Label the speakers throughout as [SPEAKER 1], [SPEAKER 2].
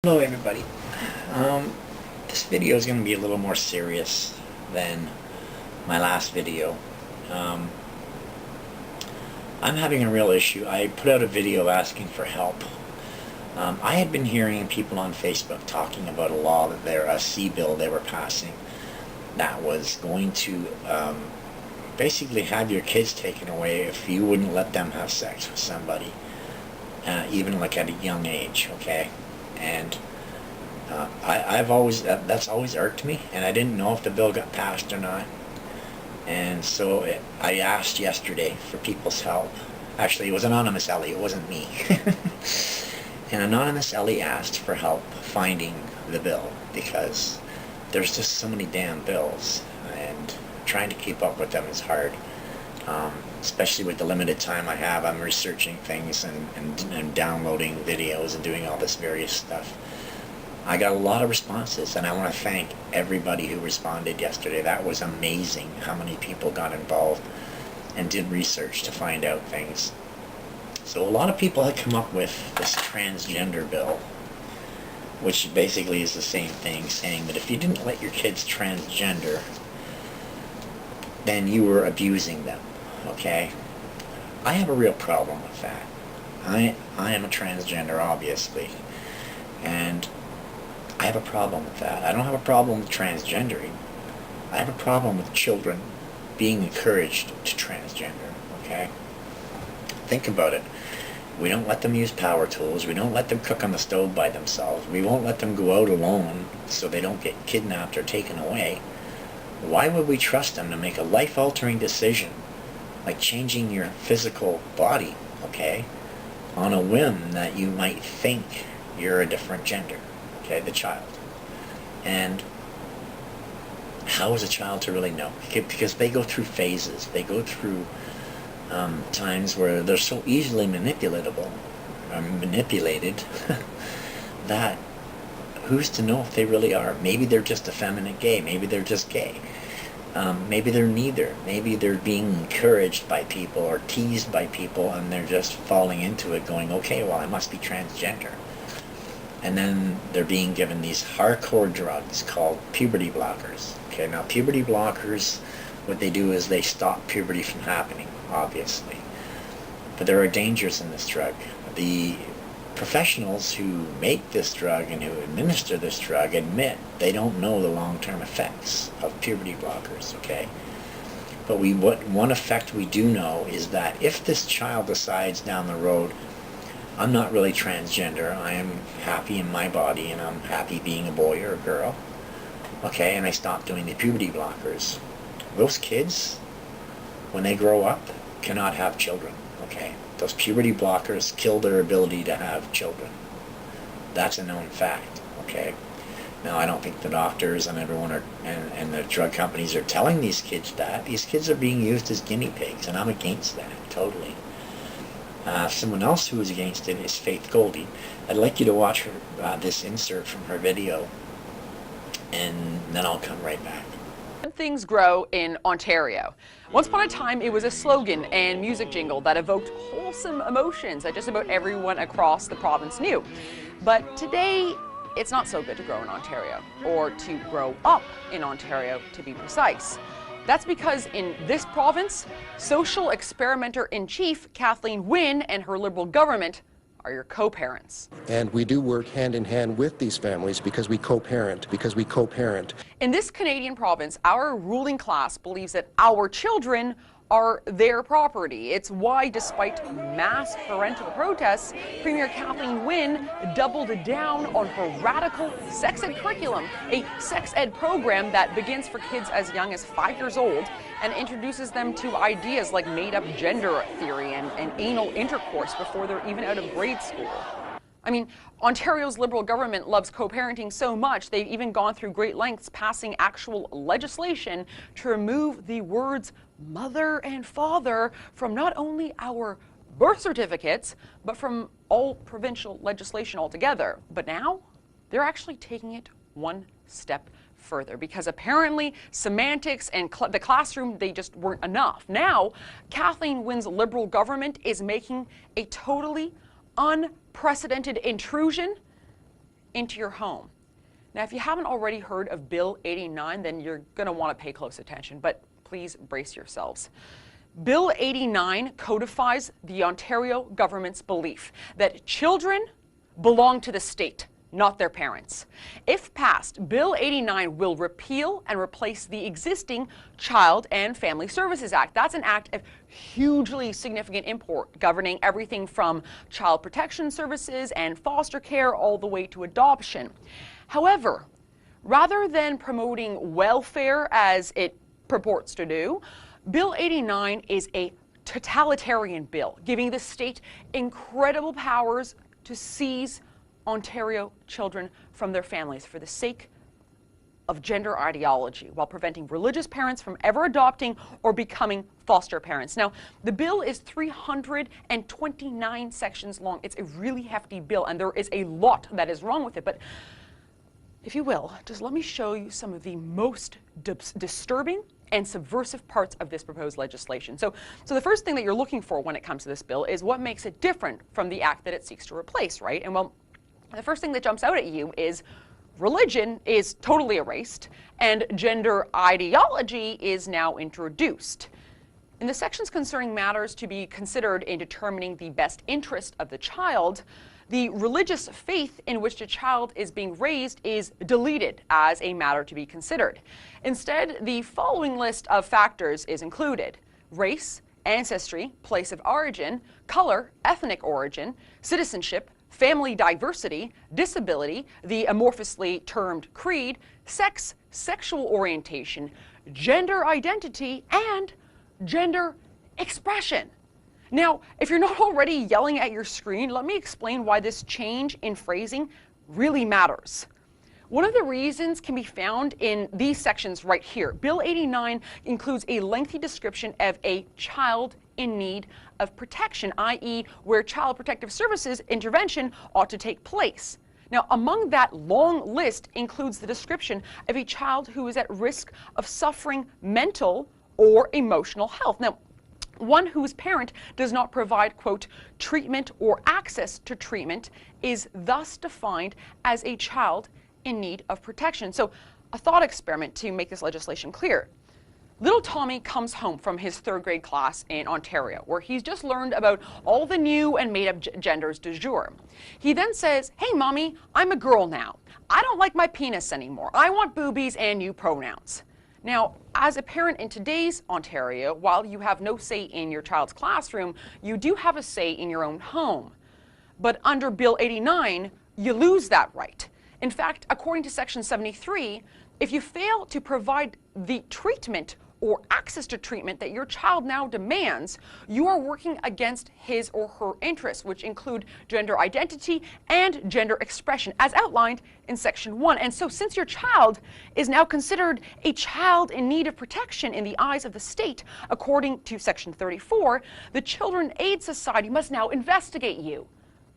[SPEAKER 1] Hello everybody. This video is going to be a little more serious than my last video. I'm having a real issue. I put out a video asking for help. I had been hearing people on Facebook talking about a law that a C bill they were passing that was going to basically have your kids taken away if you wouldn't let them have sex with somebody, even like at a young age, okay? And I've always, that's always irked me, and I didn't know if the bill got passed or not. And so I asked yesterday for people's help. Actually, it was Anonymous Ellie, it wasn't me. And Anonymous Ellie asked for help finding the bill because there's just so many damn bills, and trying to keep up with them is hard. Especially with the limited time I have. I'm researching things and downloading videos and doing all this various stuff. I got a lot of responses, and I want to thank everybody who responded yesterday. That was amazing how many people got involved and did research to find out things. So a lot of people had come up with this transgender bill, which basically is the same thing, saying that if you didn't let your kids transgender, then you were abusing them. Okay, I have a real problem with that. I am a transgender, obviously, and I have a problem with that. I don't have a problem with transgendering. I have a problem with children being encouraged to transgender, okay? Think about it. We don't let them use power tools. We don't let them cook on the stove by themselves. We won't let them go out alone so they don't get kidnapped or taken away. Why would we trust them to make a life-altering decision like changing your physical body, okay, on a whim that you might think you're a different gender, okay, the child? And how is a child to really know? Because they go through phases. They go through times where they're so easily manipulated that who's to know if they really are? Maybe they're just effeminate gay. Maybe they're just gay. Maybe they're neither. Maybe they're being encouraged by people or teased by people, and they're just falling into it going, okay, well, I must be transgender. And then they're being given these hardcore drugs called puberty blockers. Okay, now puberty blockers, what they do is they stop puberty from happening, obviously. But there are dangers in this drug. The professionals who make this drug and who administer this drug admit they don't know the long-term effects of puberty blockers, okay? But one effect we do know is that if this child decides down the road, I'm not really transgender, I am happy in my body and I'm happy being a boy or a girl, okay, and I stop doing the puberty blockers, those kids, when they grow up, cannot have children, okay? Those puberty blockers kill their ability to have children. That's a known fact, okay? Now, I don't think the doctors and everyone and the drug companies are telling these kids that. These kids are being used as guinea pigs, and I'm against that, totally. Someone else who is against it is Faith Goldie. I'd like you to watch her, this insert from her video, and then I'll come right back.
[SPEAKER 2] Things grow in Ontario. Once upon a time, it was a slogan and music jingle that evoked wholesome emotions that just about everyone across the province knew. But today, it's not so good to grow in Ontario, or to grow up in Ontario, to be precise. That's because in this province, social experimenter-in-chief Kathleen Wynne and her Liberal government are your co-parents.
[SPEAKER 3] And we do work hand in hand with these families because we co-parent.
[SPEAKER 2] In this Canadian province, our ruling class believes that our children are their property. It's why, despite mass parental protests, Premier Kathleen Wynne doubled down on her radical sex ed curriculum, a sex ed program that begins for kids as young as 5 years old and introduces them to ideas like made-up gender theory and anal intercourse before they're even out of grade school. I mean, Ontario's Liberal government loves co-parenting so much, they've even gone through great lengths passing actual legislation to remove the words mother and father from not only our birth certificates, but from all provincial legislation altogether. But now, they're actually taking it one step further because apparently semantics and the classroom, they just weren't enough. Now, Kathleen Wynne's Liberal government is making a totally unprecedented intrusion into your home. Now, if you haven't already heard of Bill 89, then you're going to want to pay close attention, but please brace yourselves. Bill 89 codifies the Ontario government's belief that children belong to the state, not their parents. If passed, Bill 89 will repeal and replace the existing Child and Family Services Act. That's an act of hugely significant import, governing everything from child protection services and foster care all the way to adoption. However, rather than promoting welfare as it purports to do, Bill 89 is a totalitarian bill, giving the state incredible powers to seize Ontario children from their families for the sake of gender ideology, while preventing religious parents from ever adopting or becoming foster parents. Now, the bill is 329 sections long. It's a really hefty bill, and there is a lot that is wrong with it. But if you will, just let me show you some of the most disturbing and subversive parts of this proposed legislation. So the first thing that you're looking for when it comes to this bill is what makes it different from the act that it seeks to replace, right? And well, the first thing that jumps out at you is religion is totally erased and gender ideology is now introduced. In the sections concerning matters to be considered in determining the best interest of the child, the religious faith in which the child is being raised is deleted as a matter to be considered. Instead, the following list of factors is included: race, ancestry, place of origin, color, ethnic origin, citizenship, family diversity, disability, the amorphously termed creed, sex, sexual orientation, gender identity, and gender expression. Now, if you're not already yelling at your screen, let me explain why this change in phrasing really matters. One of the reasons can be found in these sections right here. Bill 89 includes a lengthy description of a child in need of protection, i.e., where Child Protective Services intervention ought to take place. Now, among that long list includes the description of a child who is at risk of suffering mental or emotional health. Now, one whose parent does not provide, quote, treatment or access to treatment is thus defined as a child in need of protection. So, a thought experiment to make this legislation clear. Little Tommy comes home from his third grade class in Ontario, where he's just learned about all the new and made-up genders du jour. He then says, "Hey, Mommy, I'm a girl now. I don't like my penis anymore. I want boobies and new pronouns." Now, as a parent in today's Ontario, while you have no say in your child's classroom, you do have a say in your own home. But under Bill 89, you lose that right. In fact, according to Section 73, if you fail to provide the treatment or access to treatment that your child now demands, you are working against his or her interests, which include gender identity and gender expression, as outlined in Section 1. And so since your child is now considered a child in need of protection in the eyes of the state, according to Section 34, the Children's Aid Society must now investigate you.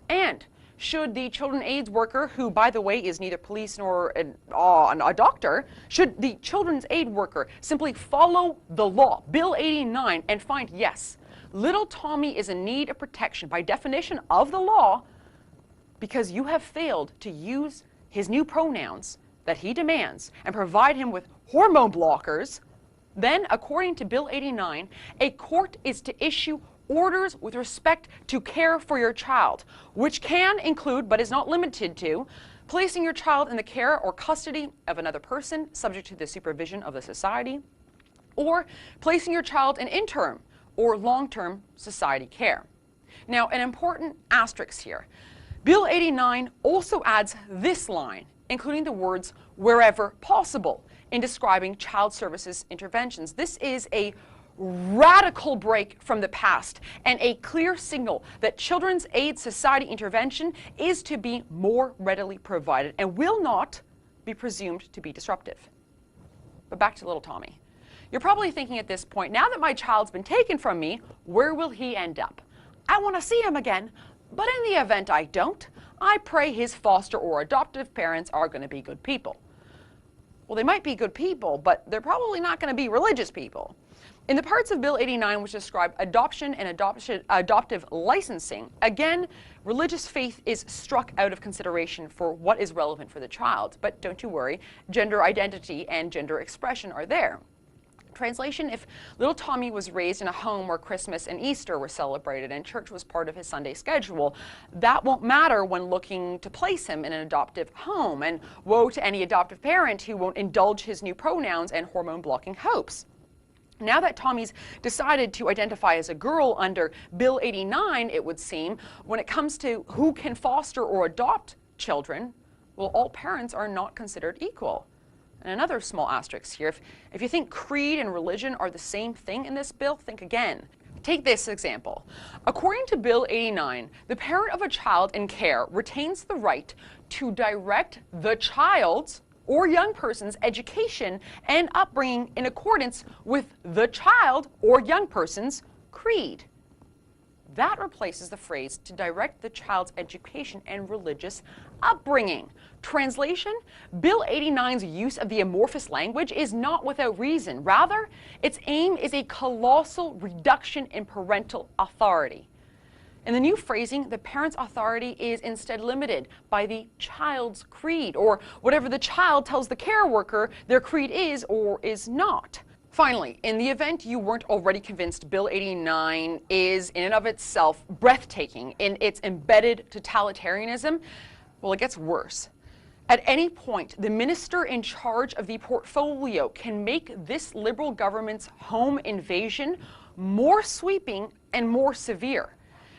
[SPEAKER 2] And should the children's aid worker, who, by the way, is neither police nor a doctor, should the children's aid worker simply follow the law, Bill 89, and find, yes, little Tommy is in need of protection by definition of the law because you have failed to use his new pronouns that he demands and provide him with hormone blockers, then, according to Bill 89, a court is to issue orders with respect to care for your child, which can include, but is not limited to, placing your child in the care or custody of another person subject to the supervision of the society, or placing your child in interim or long-term society care. Now, an important asterisk here. Bill 89 also adds this line, including the words, "wherever possible," in describing child services interventions. This is a radical break from the past and a clear signal that Children's Aid Society intervention is to be more readily provided and will not be presumed to be disruptive. But back to little Tommy. You're probably thinking at this point, now that my child's been taken from me, where will he end up? I want to see him again, but in the event I don't, I pray his foster or adoptive parents are going to be good people. Well, they might be good people, but they're probably not going to be religious people. In the parts of Bill 89 which describe adoption and adoptive licensing, again, religious faith is struck out of consideration for what is relevant for the child. But don't you worry, gender identity and gender expression are there. Translation: if little Tommy was raised in a home where Christmas and Easter were celebrated and church was part of his Sunday schedule, that won't matter when looking to place him in an adoptive home. And woe to any adoptive parent who won't indulge his new pronouns and hormone-blocking hopes. Now that Tommy's decided to identify as a girl under Bill 89, it would seem, when it comes to who can foster or adopt children, well, all parents are not considered equal. And another small asterisk here, if you think creed and religion are the same thing in this bill, think again. Take this example. According to Bill 89, the parent of a child in care retains the right to direct the child's or young person's education and upbringing in accordance with the child or young person's creed. That replaces the phrase to direct the child's education and religious upbringing. Translation: Bill 89's use of the amorphous language is not without reason. Rather, its aim is a colossal reduction in parental authority. In the new phrasing, the parent's authority is instead limited by the child's creed, or whatever the child tells the care worker their creed is or is not. Finally, in the event you weren't already convinced Bill 89 is in and of itself breathtaking in its embedded totalitarianism, well, it gets worse. At any point, the minister in charge of the portfolio can make this Liberal government's home invasion more sweeping and more severe.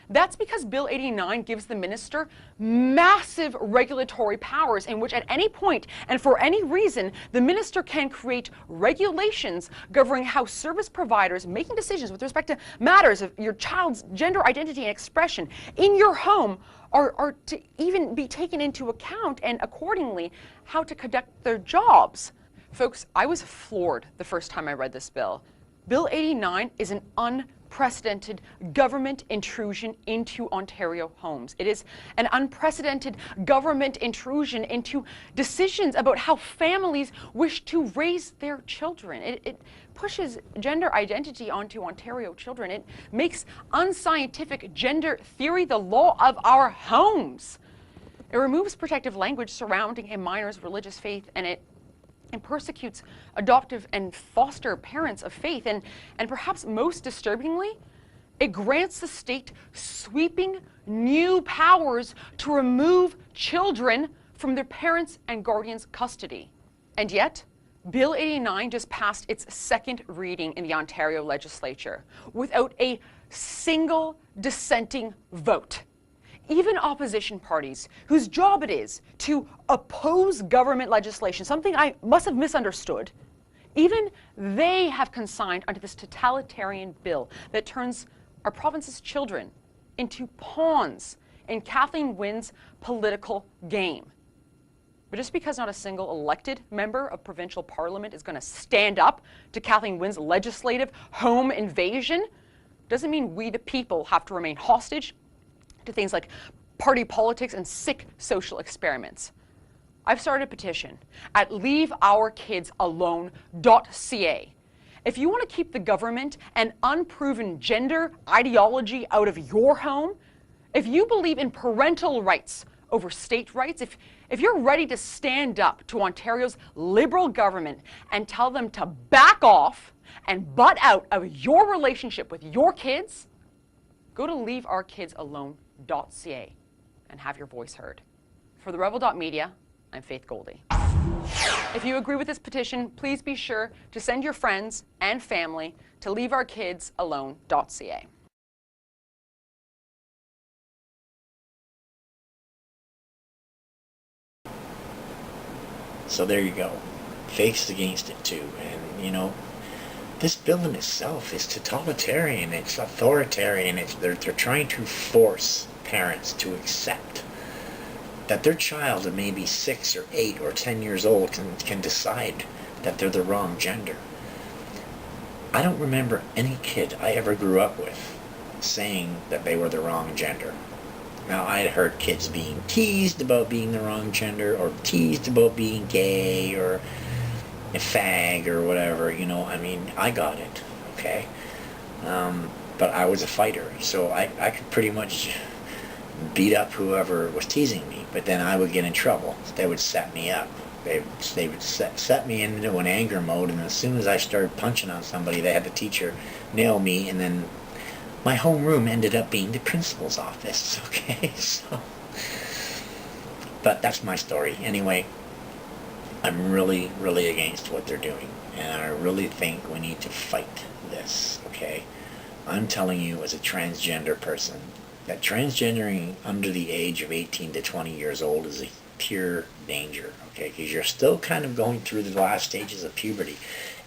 [SPEAKER 2] That's because Bill 89 gives the minister massive regulatory powers in which at any point and for any reason, the minister can create regulations governing how service providers making decisions with respect to matters of your child's gender identity and expression in your home are to even be taken into account, and accordingly, how to conduct their jobs. Folks, I was floored the first time I read this bill. Bill 89 is an unprecedented government intrusion into Ontario homes. It is an unprecedented government intrusion into decisions about how families wish to raise their children. It pushes gender identity onto Ontario children. It makes unscientific gender theory the law of our homes. It removes protective language surrounding a minor's religious faith, and it persecutes adoptive and foster parents of faith, and perhaps most disturbingly, it grants the state sweeping new powers to remove children from their parents' and guardians' custody. And yet, Bill 89 just passed its second reading in the Ontario legislature without a single dissenting vote. Even opposition parties, whose job it is to oppose government legislation, something I must have misunderstood, even they have consigned under this totalitarian bill that turns our province's children into pawns in Kathleen Wynne's political game. But just because not a single elected member of provincial parliament is going to stand up to Kathleen Wynne's legislative home invasion doesn't mean we the people have to remain hostage to things like party politics and sick social experiments. I've started a petition at leaveourkidsalone.ca. If you want to keep the government and unproven gender ideology out of your home, if you believe in parental rights over state rights, if you're ready to stand up to Ontario's Liberal government and tell them to back off and butt out of your relationship with your kids, go to leaveourkidsalone.ca and have your voice heard. For the Rebel.media, I'm Faith Goldie. If you agree with this petition, please be sure to send your friends and family to leaveourkidsalone.ca.
[SPEAKER 1] So there you go. Faith's against it too. And, this bill in itself is totalitarian, it's authoritarian, they're trying to force parents to accept that their child that may be 6 or 8 or 10 years old can decide that they're the wrong gender. I don't remember any kid I ever grew up with saying that they were the wrong gender. Now, I had heard kids being teased about being the wrong gender, or teased about being gay, or a fag, or whatever, I got it. okay? But I was a fighter, so I could pretty much beat up whoever was teasing me, but then I would get in trouble. They would set me up. They would set me into an anger mode, and as soon as I started punching on somebody, they had the teacher nail me, and then my homeroom ended up being the principal's office, okay? So, but that's my story. Anyway, I'm really, really against what they're doing, and I really think we need to fight this, okay? I'm telling you as a transgender person that transgendering under the age of 18 to 20 years old is a pure danger, okay? Because you're still kind of going through the last stages of puberty.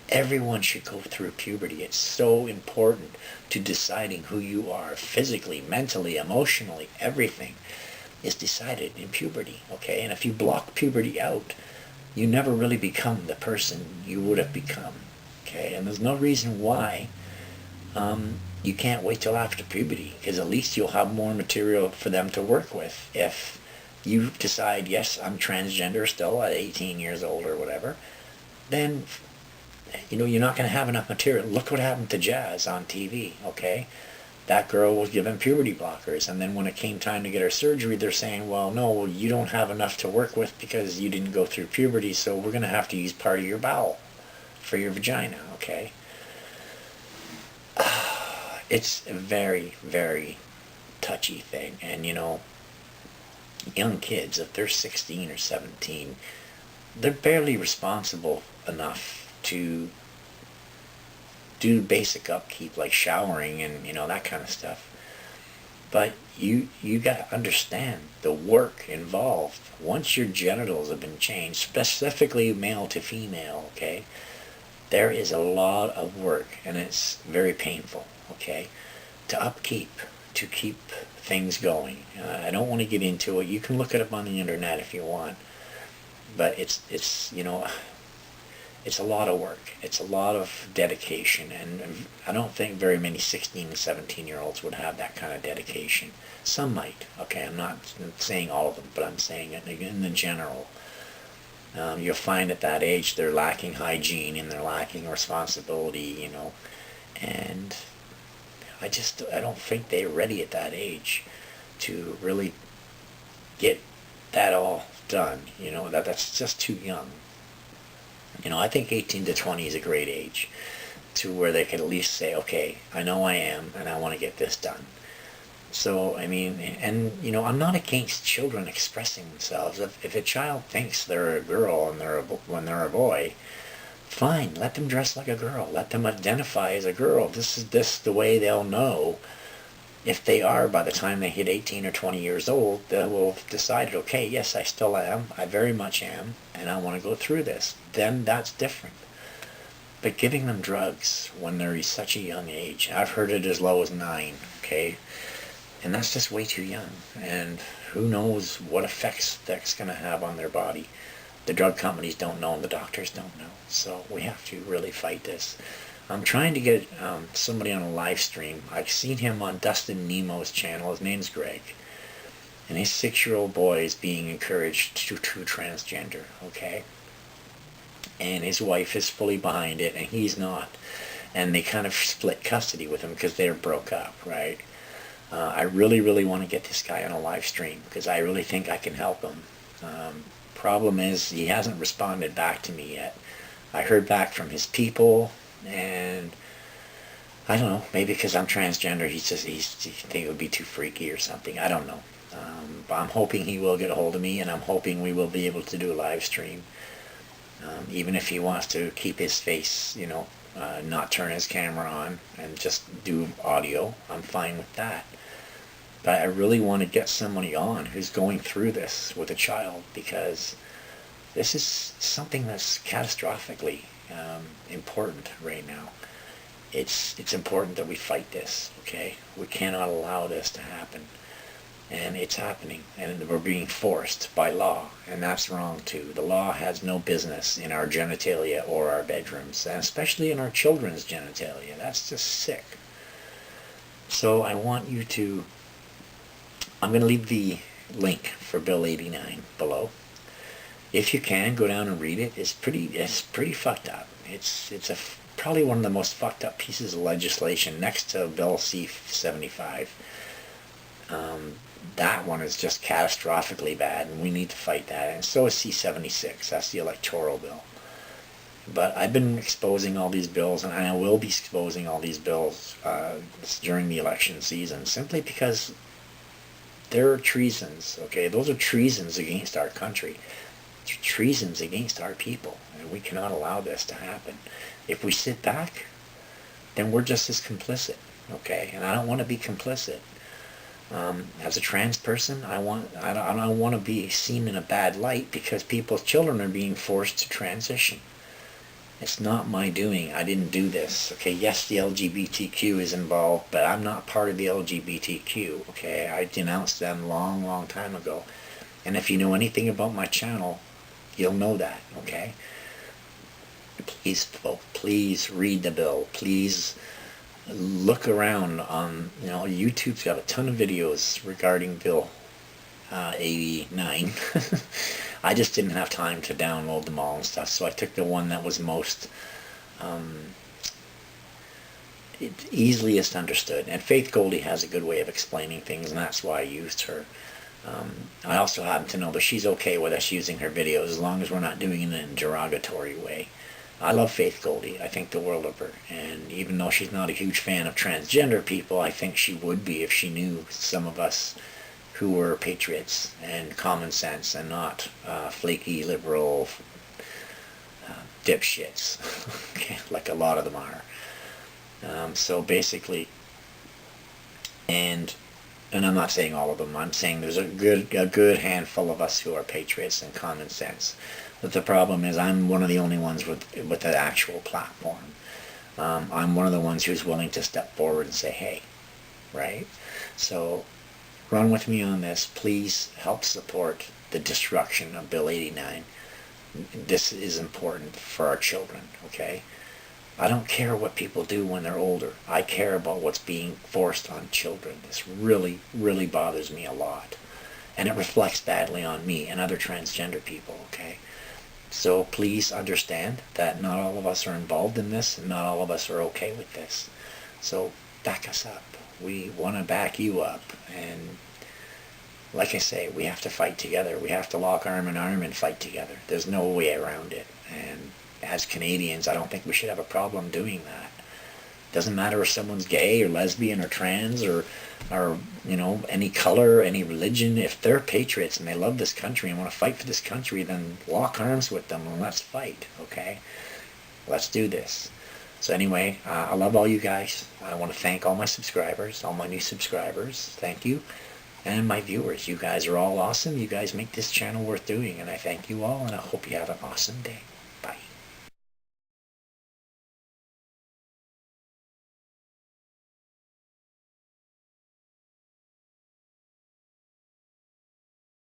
[SPEAKER 1] Everyone should go through puberty. It's so important to deciding who you are physically, mentally, emotionally. Everything is decided in puberty, okay? And if you block puberty out, you never really become the person you would have become, okay? And there's no reason why you can't wait till after puberty, because at least you'll have more material for them to work with. If you decide, yes, I'm transgender still at 18 years old or whatever, then, you know, you're not going to have enough material. Look what happened to Jazz on TV, okay? That girl was given puberty blockers, and then when it came time to get her surgery, they're saying, well, no, you don't have enough to work with because you didn't go through puberty, so we're going to have to use part of your bowel for your vagina, okay? It's a very, very touchy thing, and you know, young kids, if they're 16 or 17, they're barely responsible enough to do basic upkeep like showering and, you know, that kind of stuff. But you got to understand the work involved once your genitals have been changed, specifically male to female, okay? There is a lot of work, and it's very painful, okay, to upkeep, to keep things going. I don't want to get into it. You can look it up on the internet if you want, but it's you know, it's a lot of work. It's a lot of dedication, and I don't think very many 16 and 17-year-olds would have that kind of dedication. Some might, okay, I'm not saying all of them, but I'm saying it in the general. You'll find at that age they're lacking hygiene and they're lacking responsibility, you know, and I don't think they're ready at that age to really get that all done, you know, that's just too young. You know, I think 18 to 20 is a great age to where they could at least say, okay, I know I am and I want to get this done. So, I mean, and, you know, I'm not against children expressing themselves. If a child thinks they're a girl and when they're a boy, fine, let them dress like a girl. Let them identify as a girl. This is the way they'll know if they are by the time they hit 18 or 20 years old. They will have decided, okay, yes, I still am. I very much am, and I want to go through this. Then that's different. But giving them drugs when they're such a young age, I've heard it as low as 9, okay? And that's just way too young. And who knows what effects that's going to have on their body. The drug companies don't know, and the doctors don't know. So we have to really fight this. I'm trying to get somebody on a live stream. I've seen him on Dustin Nemo's channel. His name's Greg. And his 6-year-old boy is being encouraged to transgender, okay? And his wife is fully behind it, and he's not. And they kind of split custody with him because they're broke up, right? I really, really want to get this guy on a live stream because I really think I can help him. Problem is, he hasn't responded back to me yet. I heard back from his people, and I don't know, maybe because I'm transgender, he think it would be too freaky or something. I don't know. But I'm hoping he will get a hold of me, and I'm hoping we will be able to do a live stream. Even if he wants to keep his face, you know, not turn his camera on and just do audio, I'm fine with that. But I really want to get somebody on who's going through this with a child, because this is something that's catastrophically important right now. It's important that we fight this, okay? We cannot allow this to happen. And it's happening, and we're being forced by law, and that's wrong too. The law has no business in our genitalia or our bedrooms, and especially in our children's genitalia. That's just sick. So I want you to, I'm going to leave the link for Bill 89 below. If you can, go down and read it. It's pretty fucked up. It's a probably one of the most fucked up pieces of legislation next to Bill C-75. That one is just catastrophically bad, and we need to fight that. And so is C-76. That's the electoral bill. But I've been exposing all these bills, and I will be exposing all these bills during the election season, simply because they're treasons, okay? Those are treasons against our country. They're treasons against our people, and we cannot allow this to happen. If we sit back, then we're just as complicit, okay? And I don't want to be complicit. As a trans person, I don't want to be seen in a bad light because people's children are being forced to transition. It's not my doing. I didn't do this. Okay, yes, the LGBTQ is involved, but I'm not part of the LGBTQ. Okay, I denounced them long time ago. And if you know anything about my channel, you'll know that. Okay. Please, folks, please read the bill. Please look around on, YouTube's got a ton of videos regarding Bill 89. I just didn't have time to download them all and stuff, so I took the one that was most easiest understood. And Faith Goldie has a good way of explaining things, and that's why I used her. I also happen to know that she's okay with us using her videos as long as we're not doing it in a derogatory way. I love Faith Goldie. I think the world of her. And even though she's not a huge fan of transgender people, I think she would be if she knew some of us who were patriots and common sense and not flaky liberal dipshits, okay, like a lot of them are. So basically, and I'm not saying all of them, I'm saying there's a good handful of us who are patriots and common sense. But the problem is I'm one of the only ones with an actual platform. I'm one of the ones who's willing to step forward and say, hey, right? So run with me on this. Please help support the destruction of Bill 89. This is important for our children, okay? I don't care what people do when they're older. I care about what's being forced on children. This really, really bothers me a lot. And it reflects badly on me and other transgender people, okay? So please understand that not all of us are involved in this, and not all of us are okay with this. So back us up. We want to back you up. And like I say, we have to fight together. We have to lock arm in arm and fight together. There's no way around it. And as Canadians, I don't think we should have a problem doing that. Doesn't matter if someone's gay or lesbian or trans or any color, any religion. If they're patriots and they love this country and want to fight for this country, then lock arms with them and let's fight, okay? Let's do this. So anyway, I love all you guys. I want to thank all my subscribers, all my new subscribers. Thank you. And my viewers. You guys are all awesome. You guys make this channel worth doing, and I thank you all, and I hope you have an awesome day.